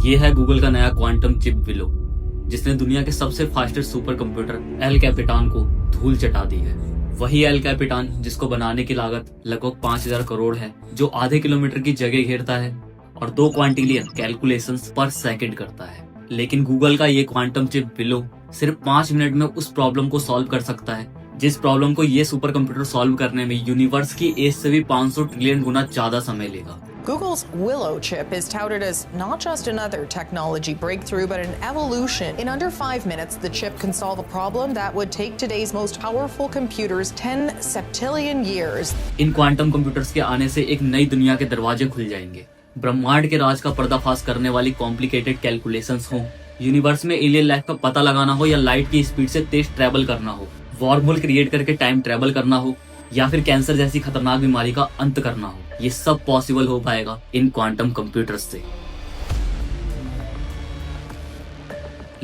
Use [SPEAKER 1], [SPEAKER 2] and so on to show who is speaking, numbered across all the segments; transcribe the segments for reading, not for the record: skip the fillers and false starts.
[SPEAKER 1] ये है गूगल का नया क्वांटम चिप विलो, जिसने दुनिया के सबसे फास्टेस्ट सुपर कंप्यूटर एल कैपिटान को धूल चटा दी है। वही एल कैपिटान जिसको बनाने की लागत लगभग 5000 करोड़ है, जो आधे किलोमीटर की जगह घेरता है और 2 क्वांटिलियन कैलकुलेशंस पर सेकंड करता है। लेकिन गूगल का ये क्वांटम चिप विलो सिर्फ 5 मिनट में उस प्रॉब्लम को सॉल्व कर सकता है, जिस प्रॉब्लम को ये सुपर कंप्यूटर सॉल्व करने में यूनिवर्स की एज से भी 500 ट्रिलियन गुना ज्यादा समय लेगा।
[SPEAKER 2] Google's Willow chip is touted as not just another technology breakthrough, but an evolution. In under 5 minutes, the chip can solve a problem that would take today's most powerful computers 10 septillion years.
[SPEAKER 1] In quantum computers के आने से एक नई दुनिया के दरवाजे खुल जाएंगे। ब्रह्मांड के राज का पर्दाफाश करने वाली कॉम्प्लिकेटेड कैलकुलेशंस हो, यूनिवर्स में एलियन लाइफ का पता लगाना हो या लाइट की स्पीड से तेज ट्रैवल करना हो, वॉर्महोल क्रिएट करके टाइम ट्रैवल करना हो या फिर कैंसर जैसी खतरनाक बीमारी का अंत करना हो, ये सब पॉसिबल हो पाएगा इन क्वांटम कंप्यूटर्स से।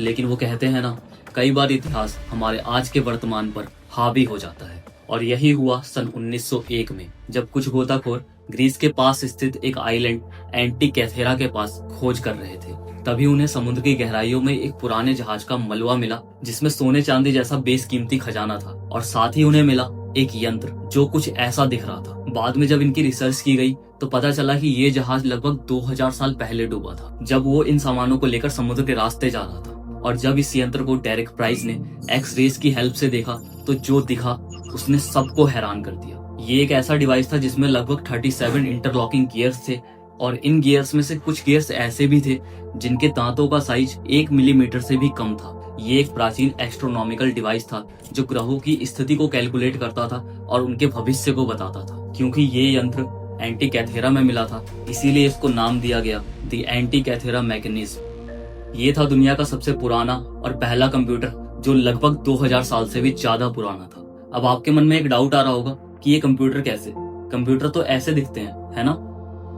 [SPEAKER 1] लेकिन वो कहते हैं ना, कई बार इतिहास हमारे आज के वर्तमान पर हावी हो जाता है, और यही हुआ सन 1901 में, जब कुछ गोताखोर ग्रीस के पास स्थित एक आइलैंड एंटीकैथेरा के पास खोज कर रहे थे। तभी उन्हें समुद्र की गहराइयों में एक पुराने जहाज का मलबा मिला, जिसमें सोने चांदी जैसा बेशकीमती खजाना था, और साथ ही उन्हें मिला एक यंत्र जो कुछ ऐसा दिख रहा था। बाद में जब इनकी रिसर्च की गई तो पता चला कि ये जहाज लगभग 2000 साल पहले डूबा था, जब वो इन सामानों को लेकर समुद्र के रास्ते जा रहा था। और जब इस यंत्र को डेरेक प्राइस ने एक्स रेज की हेल्प से देखा तो जो दिखा उसने सबको हैरान कर दिया। ये एक ऐसा डिवाइस था जिसमें लगभग 37 इंटरलॉकिंग गियर्स थे, और इन गियर्स में से कुछ गियर्स ऐसे भी थे जिनके दांतों का साइज 1 मिलीमीटर से भी कम था। ये एक प्राचीन एस्ट्रोनॉमिकल डिवाइस था जो ग्रहों की स्थिति को कैलकुलेट करता था और उनके भविष्य को बताता था। क्योंकि ये यंत्र एंटीकैथेरा में मिला था, इसीलिए इसको नाम दिया गया द एंटीकैथेरा मैकेनिज्म। ये था दुनिया का सबसे पुराना और पहला कंप्यूटर जो लगभग 2000 साल से भी ज्यादा पुराना था। अब आपके मन में एक डाउट आ रहा होगा कि ये कंप्यूटर कैसे? कंप्यूटर तो ऐसे दिखते हैं, है ना?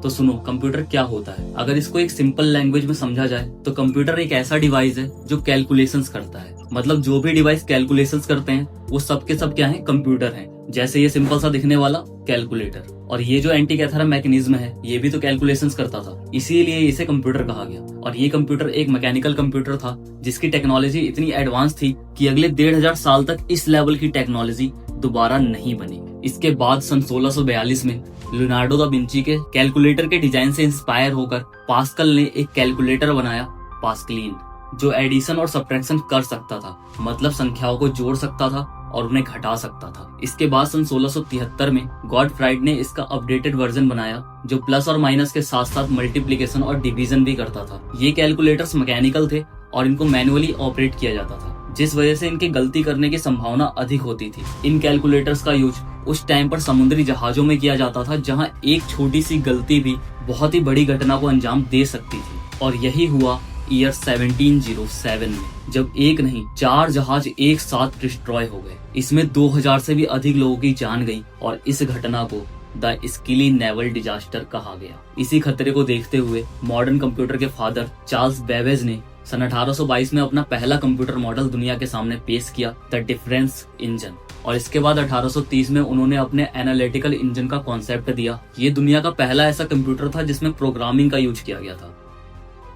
[SPEAKER 1] तो सुनो, कंप्यूटर क्या होता है। अगर इसको एक सिंपल लैंग्वेज में समझा जाए तो कंप्यूटर एक ऐसा डिवाइस है जो कैलकुलेशंस करता है। मतलब जो भी डिवाइस कैलकुलेशंस करते हैं वो सब के सब क्या है? कंप्यूटर हैं। जैसे ये सिंपल सा दिखने वाला कैलकुलेटर, और ये जो एंटीकैथेरा मैकेनिज्म है ये भी तो कैलकुलेशंस करता था, इसीलिए इसे कंप्यूटर कहा गया। और ये कंप्यूटर एक मैकेनिकल कंप्यूटर था जिसकी टेक्नोलॉजी इतनी एडवांस थी कि अगले 1500 साल तक इस लेवल की टेक्नोलॉजी दोबारा नहीं बनी। इसके बाद सन 1642 में लियोनार्डो दा विंची के कैलकुलेटर के डिजाइन से इंस्पायर होकर पास्कल ने एक कैलकुलेटर बनाया, पास्कलिन, जो एडिशन और सब्ट्रैक्शन कर सकता था। मतलब संख्याओं को जोड़ सकता था और उन्हें घटा सकता था। इसके बाद सन 1673 में गॉडफ्राइड ने इसका अपडेटेड वर्जन बनाया जो प्लस और माइनस के साथ साथ मल्टीप्लिकेशन और डिवीजन भी करता था। ये कैलकुलेटर्स मैकेनिकल थे और इनको मैनुअली ऑपरेट किया जाता था, जिस वजह से इनकी गलती करने की संभावना अधिक होती थी। इन कैलकुलेटर्स का यूज उस टाइम पर समुद्री जहाजों में किया जाता था, जहां एक छोटी सी गलती भी बहुत ही बड़ी घटना को अंजाम दे सकती थी। और यही हुआ ईयर 1707 में, जब एक नहीं 4 जहाज एक साथ डिस्ट्रॉय हो गए। इसमें 2000 से भी अधिक लोगों की जान गई और इस घटना को द स्किली नेवल डिजास्टर कहा गया। इसी खतरे को देखते हुए मॉडर्न कंप्यूटर के फादर चार्ल्स बेबेज ने सन 1822 में अपना पहला कंप्यूटर मॉडल दुनिया के सामने पेश किया, द डिफरेंस इंजन। और इसके बाद 1830 में उन्होंने अपने एनालिटिकल इंजन का कॉन्सेप्ट दिया। ये दुनिया का पहला ऐसा कंप्यूटर था जिसमें प्रोग्रामिंग का यूज किया गया था।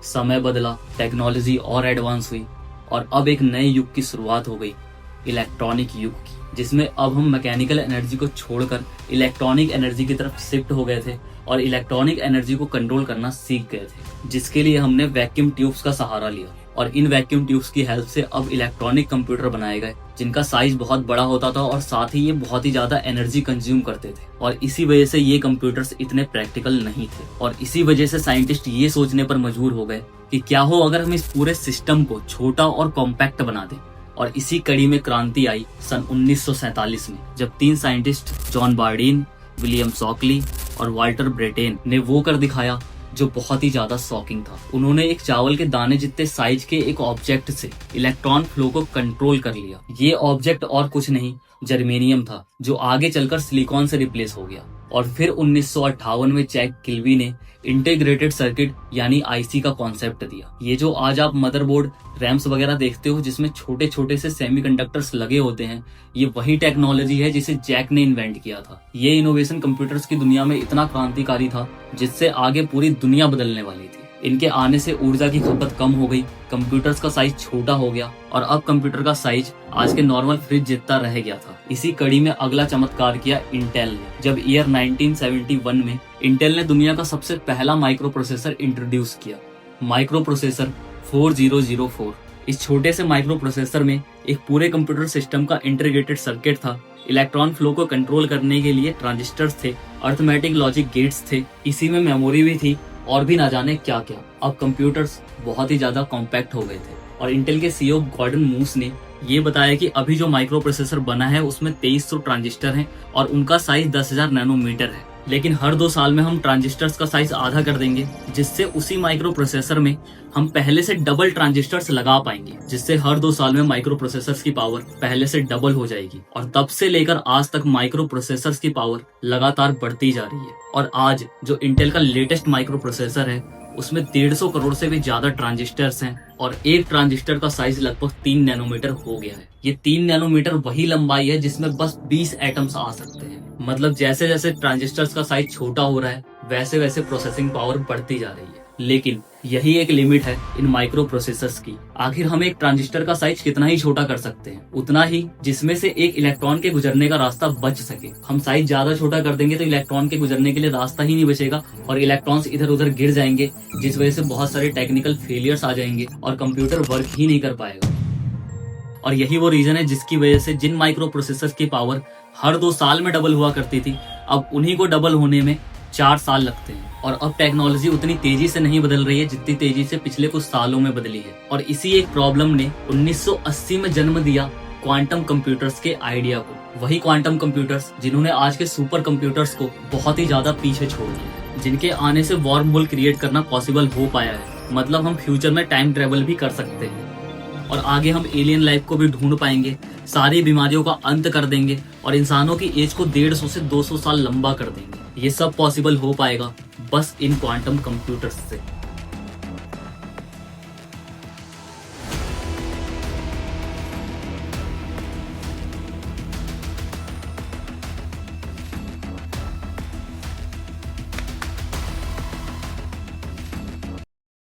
[SPEAKER 1] समय बदला, टेक्नोलॉजी और एडवांस हुई और अब एक नए युग की शुरुआत हो गई, इलेक्ट्रॉनिक युग की, जिसमें अब हम मैकेनिकल एनर्जी को छोड़कर इलेक्ट्रॉनिक एनर्जी की तरफ शिफ्ट हो गए थे और इलेक्ट्रॉनिक एनर्जी को कंट्रोल करना सीख गए थे, जिसके लिए हमने वैक्यूम ट्यूब्स का सहारा लिया। और इन वैक्यूम ट्यूब्स की हेल्प से अब इलेक्ट्रॉनिक कंप्यूटर बनाए गए जिनका साइज बहुत बड़ा होता था और साथ ही ये बहुत ही ज्यादा एनर्जी कंज्यूम करते थे। और इसी वजह से ये कंप्यूटर्स इतने प्रैक्टिकल नहीं थे, और इसी वजह से साइंटिस्ट ये सोचने पर मजबूर हो गए कि क्या हो अगर हम इस पूरे सिस्टम को छोटा और कॉम्पैक्ट बना दें। और इसी कड़ी में क्रांति आई सन 1947 में, जब 3 scientist John Bardeen, William Shockley और वाल्टर ब्रेटेन ने वो कर दिखाया जो बहुत ही ज्यादा शॉकिंग था। उन्होंने एक चावल के दाने जितने साइज के एक ऑब्जेक्ट से इलेक्ट्रॉन फ्लो को कंट्रोल कर लिया। ये ऑब्जेक्ट और कुछ नहीं, जर्मेनियम था, जो आगे चलकर सिलिकॉन से रिप्लेस हो गया। और फिर 1958 में जैक किल्वी ने इंटीग्रेटेड सर्किट यानी आईसी का कॉन्सेप्ट दिया। ये जो आज आप मदरबोर्ड, रैम्स वगैरह देखते हो जिसमें छोटे छोटे से सेमीकंडक्टर्स लगे होते हैं, ये वही टेक्नोलॉजी है जिसे जैक ने इन्वेंट किया था। ये इनोवेशन कंप्यूटर्स की दुनिया में इतना क्रांतिकारी था जिससे आगे पूरी दुनिया बदलने वाली थी। इनके आने से ऊर्जा की खपत कम हो गई, कंप्यूटर्स का साइज छोटा हो गया और अब कंप्यूटर का साइज आज के नॉर्मल फ्रिज जितना रह गया था। इसी कड़ी में अगला चमत्कार किया इंटेल ने, जब ईयर 1971 में इंटेल ने दुनिया का सबसे पहला माइक्रो प्रोसेसर इंट्रोड्यूस किया, माइक्रो प्रोसेसर 4004। इस छोटे से माइक्रो प्रोसेसर में एक पूरे कंप्यूटर सिस्टम का इंटीग्रेटेड सर्किट था। इलेक्ट्रॉन फ्लो को कंट्रोल करने के लिए ट्रांजिस्टर्स थे, अर्थमेटिक लॉजिक गेट्स थे, इसी में मेमोरी भी थी और भी ना जाने क्या क्या। अब कंप्यूटर्स बहुत ही ज्यादा कॉम्पैक्ट हो गए थे और इंटेल के सीईओ गॉर्डन मूस ने ये बताया कि अभी जो माइक्रो प्रोसेसर बना है उसमें 2300 ट्रांजिस्टर हैं और उनका साइज 10,000 नैनोमीटर है। लेकिन हर 2 साल में हम ट्रांजिस्टर्स का साइज आधा कर देंगे, जिससे उसी माइक्रो प्रोसेसर में हम पहले से डबल ट्रांजिस्टर्स लगा पाएंगे, जिससे हर 2 साल में माइक्रो प्रोसेसर्स की पावर पहले से डबल हो जाएगी। और तब से लेकर आज तक माइक्रो प्रोसेसर्स की पावर लगातार बढ़ती जा रही है और आज जो इंटेल का लेटेस्ट माइक्रो प्रोसेसर है उसमें 150 करोड़ से भी ज्यादा ट्रांजिस्टर्स हैं और एक ट्रांजिस्टर का साइज लगभग 3 नैनोमीटर हो गया है। ये 3 नैनोमीटर वही लंबाई है जिसमें बस 20 एटम्स आ सकते हैं। मतलब जैसे जैसे ट्रांजिस्टर्स का साइज छोटा हो रहा है वैसे वैसे प्रोसेसिंग पावर बढ़ती जा रही है। लेकिन यही एक लिमिट है इन माइक्रो प्रोसेसर्स की। आखिर हम एक ट्रांजिस्टर का साइज कितना ही छोटा कर सकते हैं, उतना ही जिसमें से एक इलेक्ट्रॉन के गुजरने का रास्ता बच सके। हम साइज ज्यादा छोटा कर देंगे तो इलेक्ट्रॉन के गुजरने के लिए रास्ता ही नहीं बचेगा और इलेक्ट्रॉन्स इधर उधर गिर जाएंगे, जिस वजह से बहुत सारे टेक्निकल फेलियर्स आ जाएंगे और कंप्यूटर वर्क ही नहीं कर पाएगा। और यही वो रीजन है जिसकी वजह से जिन माइक्रो प्रोसेसर्स की पावर हर 2 साल में डबल हुआ करती थी, अब उन्हीं को डबल होने में 4 साल लगते हैं। और अब टेक्नोलॉजी उतनी तेजी से नहीं बदल रही है जितनी तेजी से पिछले कुछ सालों में बदली है। और इसी एक प्रॉब्लम ने 1980 में जन्म दिया क्वांटम कंप्यूटर्स के आइडिया को। वही क्वांटम कंप्यूटर्स जिन्होंने आज के सुपर कंप्यूटर्स को बहुत ही ज्यादा पीछे छोड़ दिया, जिनके आने से वॉर्म होल क्रिएट करना पॉसिबल हो पाया है। मतलब हम फ्यूचर में टाइम ट्रेवल भी कर सकते हैं और आगे हम एलियन लाइफ को भी ढूंढ पाएंगे, सारी बीमारियों का अंत कर देंगे और इंसानों की एज को 150 से 200 साल लंबा कर देंगे। ये सब पॉसिबल हो पाएगा बस इन क्वांटम कंप्यूटर्स से।